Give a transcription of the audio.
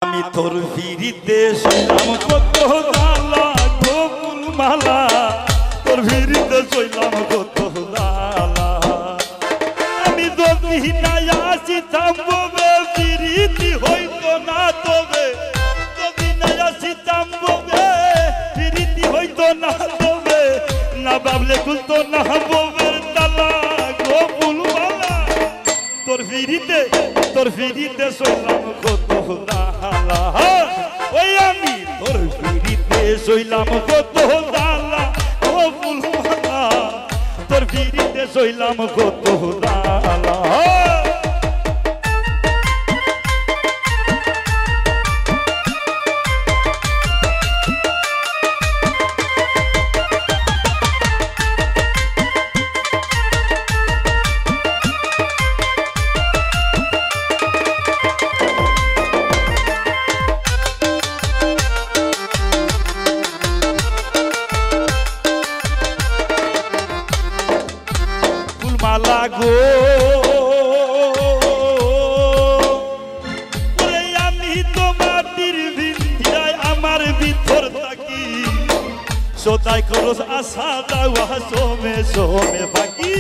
আমি তোর ভিড়িতে শুইলাম কত জ্বালা গোকুল মালা, তোর ভিড়িতে শুইলাম কত জ্বালা। আমি যদি নাই আসিতাম ববে ভিড়িতি হইতো না, তবে যদি নাই আসিতাম ববে ভিড়িতি হইতো না, তবে না বাবলে খুলতো না ববের তালা গোকুল মালা। তোর ভিড়িতে শুইলাম কত জ্বালা, ওই আমি তোর ভিড়িতে শুইলাম কত জ্বালা গোকুল মালা, তোর ভিড়িতে শুইলাম কত জ্বালা। মালা গো আমি তো মাটির ভিড়ায় আমার ভিতর থাকি, সদাই খরচ আশা দাওয়া সোমে সোমে বাকি।